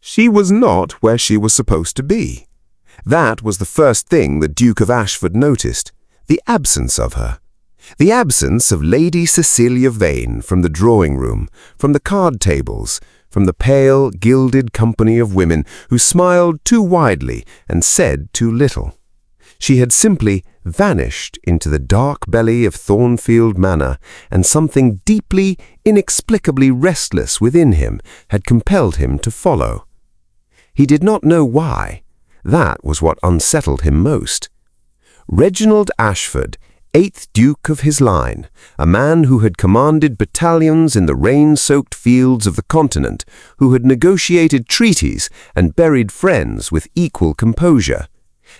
She was not where she was supposed to be. That was the first thing the Duke of Ashford noticed, the absence of her. The absence of Lady Cecelia Vane from the drawing room, from the card tables, from the pale, gilded company of women who smiled too widely and said too little. She had simply vanished into the dark belly of Thornfield Manor, and something deeply, inexplicably restless within him had compelled him to follow. He did not know why. That was what unsettled him most. Reginald Ashford, 8th Duke of his line, a man who had commanded battalions in the rain-soaked fields of the continent, who had negotiated treaties and buried friends with equal composure.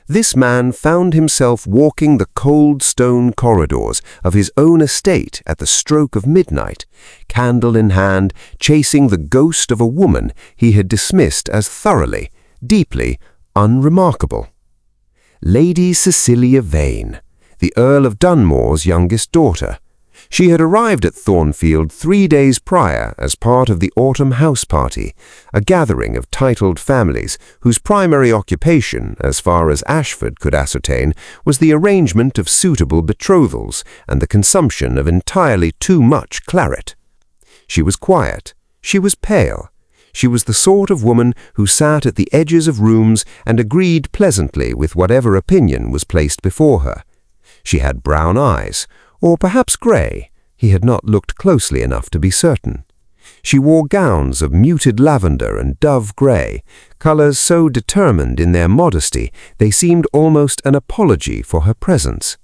This man found himself walking the cold stone corridors of his own estate at the stroke of midnight, candle in hand, chasing the ghost of a woman he had dismissed as thoroughly, deeply unremarkable. Lady Cecelia Vane, the Earl of Dunmore's youngest daughter. She had arrived at Thornfield 3 days prior as part of the autumn house party, a gathering of titled families whose primary occupation, as far as Ashford could ascertain, was the arrangement of suitable betrothals and the consumption of entirely too much claret. She was quiet. She was pale. She was the sort of woman who sat at the edges of rooms and agreed pleasantly with whatever opinion was placed before her. She had brown eyes, or perhaps grey. He had not looked closely enough to be certain. She wore gowns of muted lavender and dove grey, colours so determined in their modesty they seemed almost an apology for her presence.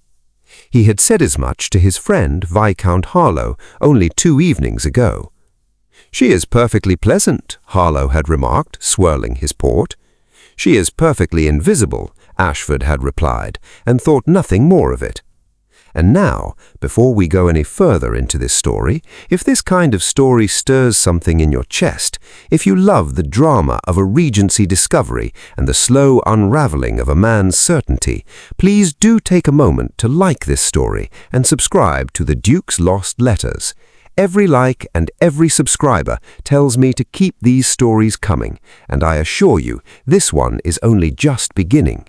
He had said as much to his friend Viscount Harlow only 2 evenings ago. "She is perfectly pleasant," Harlow had remarked, swirling his port. "She is perfectly invisible," Ashford had replied, and thought nothing more of it. And now, before we go any further into this story, if this kind of story stirs something in your chest, if you love the drama of a Regency discovery and the slow unraveling of a man's certainty, please do take a moment to like this story and subscribe to the Duke's Lost Letters. Every like and every subscriber tells me to keep these stories coming, and I assure you, this one is only just beginning.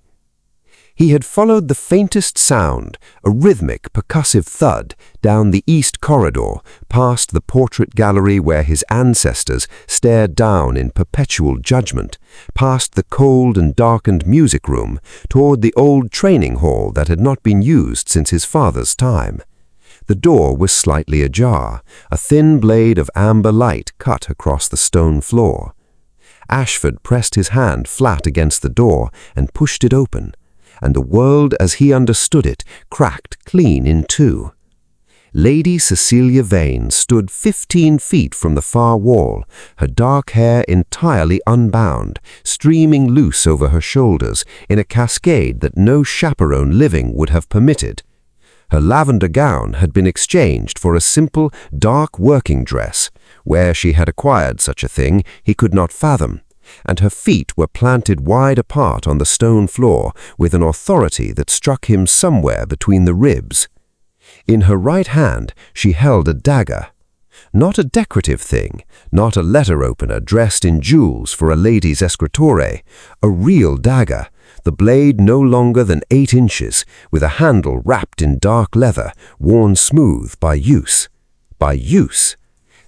He had followed the faintest sound, a rhythmic, percussive thud, down the east corridor, past the portrait gallery where his ancestors stared down in perpetual judgment, past the cold and darkened music room, toward the old training hall that had not been used since his father's time. The door was slightly ajar, a thin blade of amber light cut across the stone floor. Ashford pressed his hand flat against the door and pushed it open, and the world as he understood it cracked clean in two. Lady Cecelia Vane stood 15 feet from the far wall, her dark hair entirely unbound, streaming loose over her shoulders in a cascade that no chaperone living would have permitted. Her lavender gown had been exchanged for a simple, dark working dress. Where she had acquired such a thing, he could not fathom, and her feet were planted wide apart on the stone floor with an authority that struck him somewhere between the ribs. In her right hand she held a dagger. Not a decorative thing, not a letter opener dressed in jewels for a lady's escritoire, a real dagger, the blade no longer than 8 inches, with a handle wrapped in dark leather, worn smooth by use. By use!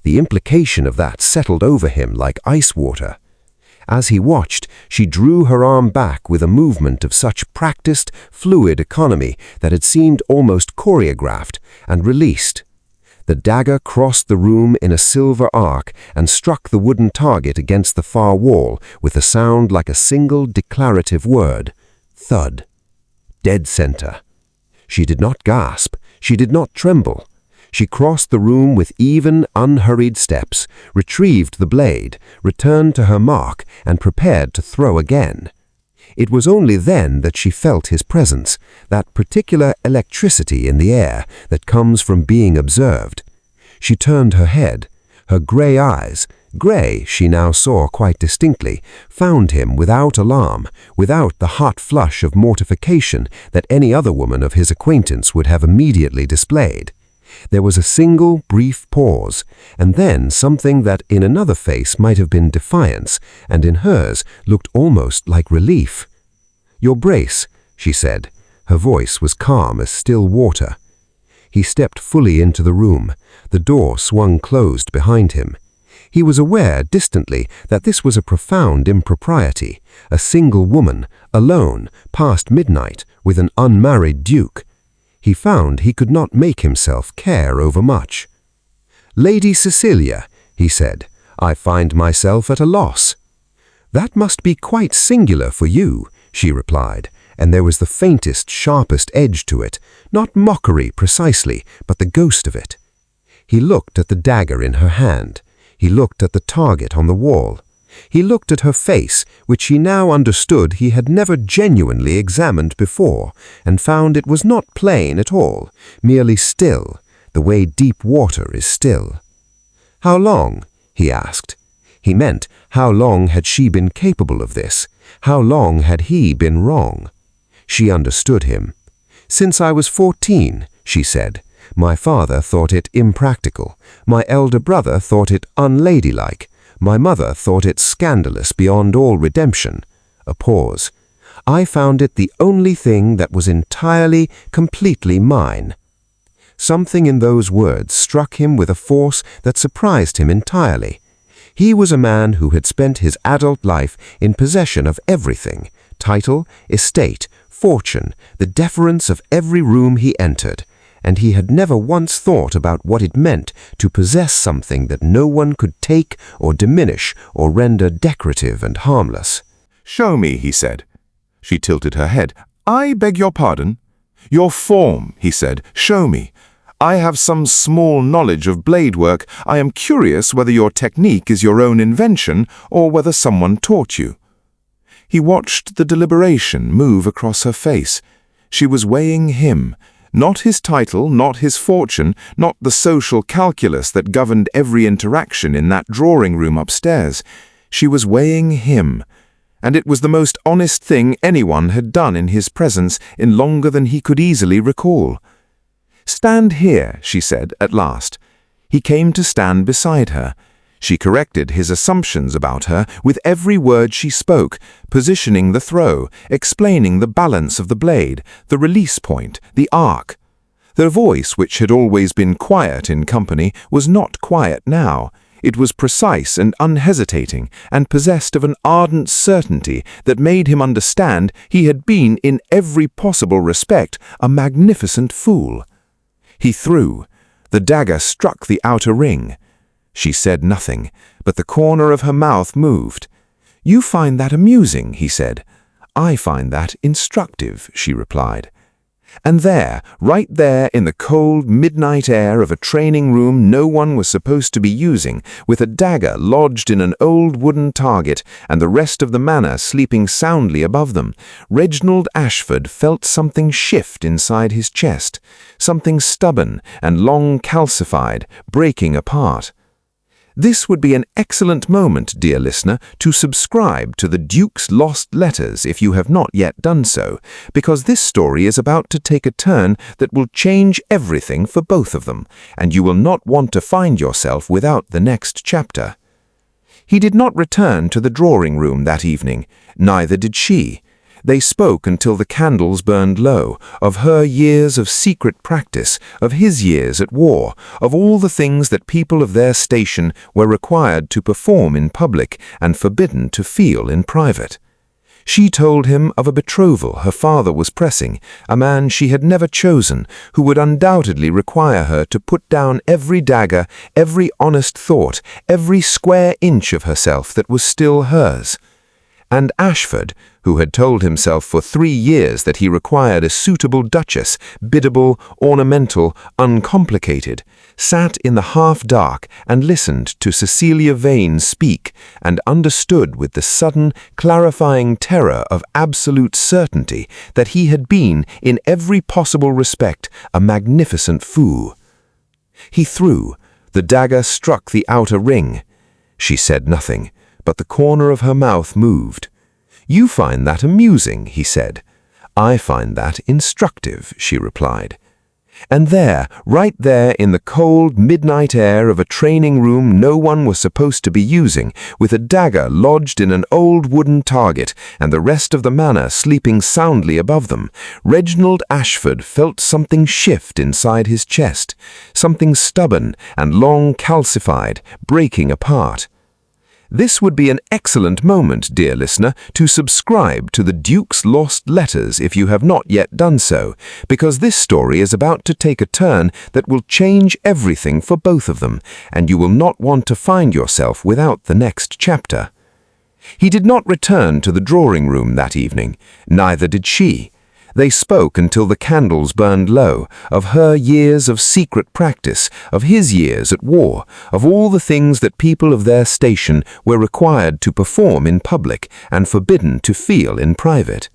The implication of that settled over him like ice water. As he watched, she drew her arm back with a movement of such practiced, fluid economy that it seemed almost choreographed, and released. The dagger crossed the room in a silver arc and struck the wooden target against the far wall with a sound like a single declarative word. Thud. Dead center. She did not gasp. She did not tremble. She crossed the room with even, unhurried steps, retrieved the blade, returned to her mark, and prepared to throw again. It was only then that she felt his presence, that particular electricity in the air that comes from being observed. She turned her head. Her grey eyes, grey she now saw quite distinctly, found him without alarm, without the hot flush of mortification that any other woman of his acquaintance would have immediately displayed. There was a single brief pause, and then something that in another face might have been defiance, and in hers looked almost like relief. "Your brace," she said. Her voice was calm as still water. He stepped fully into the room. The door swung closed behind him. He was aware, distantly, that this was a profound impropriety. A single woman, alone, past midnight, with an unmarried duke. He found he could not make himself care overmuch. "Lady Cecelia," he said, "I find myself at a loss." "That must be quite singular for you," she replied, and there was the faintest, sharpest edge to it, not mockery precisely, but the ghost of it. He looked at the dagger in her hand. He looked at the target on the wall. He looked at her face, which he now understood he had never genuinely examined before, and found it was not plain at all, merely still, the way deep water is still. "How long?" he asked. He meant, how long had she been capable of this? How long had he been wrong? She understood him. "Since I was 14, she said. "My father thought it impractical. My elder brother thought it unladylike. My mother thought it scandalous beyond all redemption." A pause. "I found it the only thing that was entirely, completely mine." Something in those words struck him with a force that surprised him entirely. He was a man who had spent his adult life in possession of everything: title, estate, fortune, the deference of every room he entered, and he had never once thought about what it meant to possess something that no one could take or diminish or render decorative and harmless. "Show me," he said. She tilted her head. "I beg your pardon?" "Your form," he said. "Show me. I have some small knowledge of blade work. I am curious whether your technique is your own invention or whether someone taught you." He watched the deliberation move across her face. She was weighing him. Not his title, not his fortune, not the social calculus that governed every interaction in that drawing room upstairs. She was weighing him, and it was the most honest thing anyone had done in his presence in longer than he could easily recall. "Stand here," she said at last. He came to stand beside her. She corrected his assumptions about her with every word she spoke, positioning the throw, explaining the balance of the blade, the release point, the arc. Their voice, which had always been quiet in company, was not quiet now. It was precise and unhesitating, and possessed of an ardent certainty that made him understand he had been, in every possible respect, a magnificent fool. He threw. The dagger struck the outer ring. She said nothing, but the corner of her mouth moved. "You find that amusing," he said. "I find that instructive," she replied. And there, right there in the cold midnight air of a training room no one was supposed to be using, with a dagger lodged in an old wooden target and the rest of the manor sleeping soundly above them, Reginald Ashford felt something shift inside his chest, something stubborn and long calcified, breaking apart. This would be an excellent moment, dear listener, to subscribe to the Duke's Lost Letters if you have not yet done so, because this story is about to take a turn that will change everything for both of them, and you will not want to find yourself without the next chapter. He did not return to the drawing room that evening, neither did she. They spoke until the candles burned low, of her years of secret practice, of his years at war, of all the things that people of their station were required to perform in public and forbidden to feel in private. She told him of a betrothal her father was pressing, a man she had never chosen, who would undoubtedly require her to put down every dagger, every honest thought, every square inch of herself that was still hers. And Ashford, who had told himself for 3 years that he required a suitable duchess, biddable, ornamental, uncomplicated, sat in the half-dark and listened to Cecelia Vane speak and understood with the sudden, clarifying terror of absolute certainty that he had been, in every possible respect, a magnificent fool. He threw. The dagger struck the outer ring. She said nothing, but the corner of her mouth moved. "You find that amusing," he said. "I find that instructive," she replied. And there, right there in the cold midnight air of a training room no one was supposed to be using, with a dagger lodged in an old wooden target and the rest of the manor sleeping soundly above them, Reginald Ashford felt something shift inside his chest, something stubborn and long calcified, breaking apart. This would be an excellent moment, dear listener, to subscribe to the Duke's Lost Letters if you have not yet done so, because this story is about to take a turn that will change everything for both of them, and you will not want to find yourself without the next chapter. He did not return to the drawing room that evening, neither did she. They spoke until the candles burned low, of her years of secret practice, of his years at war, of all the things that people of their station were required to perform in public and forbidden to feel in private.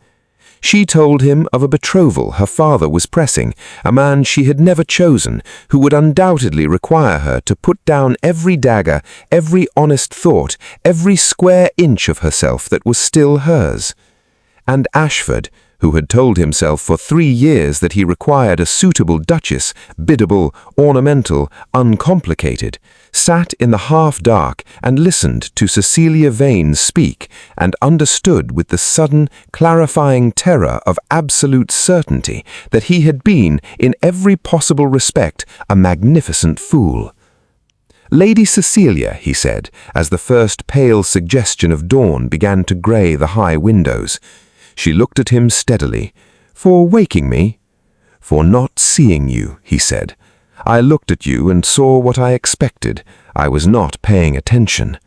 She told him of a betrothal her father was pressing, a man she had never chosen, who would undoubtedly require her to put down every dagger, every honest thought, every square inch of herself that was still hers. And Ashford, who had told himself for 3 years that he required a suitable duchess, biddable, ornamental, uncomplicated, sat in the half-dark and listened to Cecelia Vane speak and understood with the sudden, clarifying terror of absolute certainty that he had been, in every possible respect, a magnificent fool. "Lady Cecelia," he said, as the first pale suggestion of dawn began to grey the high windows. She looked at him steadily. "For waking me?" "For not seeing you," he said. "I looked at you and saw what I expected. I was not paying attention."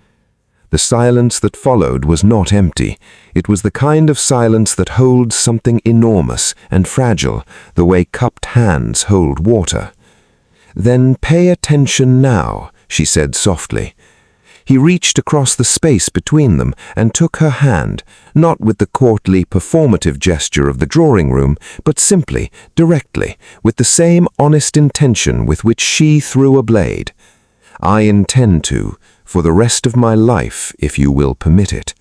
The silence that followed was not empty. It was the kind of silence that holds something enormous and fragile, the way cupped hands hold water. "Then pay attention now," she said softly. He reached across the space between them and took her hand, not with the courtly, performative gesture of the drawing room, but simply, directly, with the same honest intention with which she threw a blade. "I intend to, for the rest of my life, if you will permit it."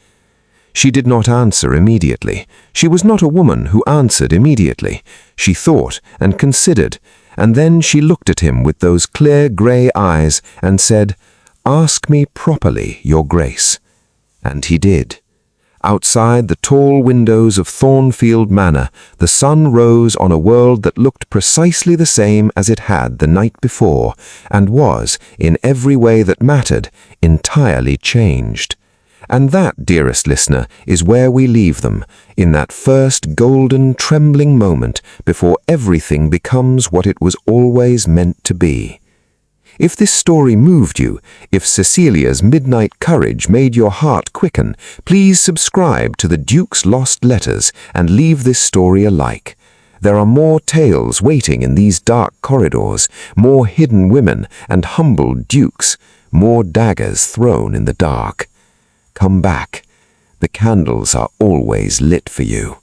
She did not answer immediately. She was not a woman who answered immediately. She thought and considered, and then she looked at him with those clear grey eyes and said, "Ask me properly, Your Grace." And he did. Outside the tall windows of Thornfield Manor, the sun rose on a world that looked precisely the same as it had the night before, and was, in every way that mattered, entirely changed. And that, dearest listener, is where we leave them, in that first golden, trembling moment before everything becomes what it was always meant to be. If this story moved you, if Cecilia's midnight courage made your heart quicken, please subscribe to the Duke's Lost Letters and leave this story a like. There are more tales waiting in these dark corridors, more hidden women and humbled dukes, more daggers thrown in the dark. Come back. The candles are always lit for you.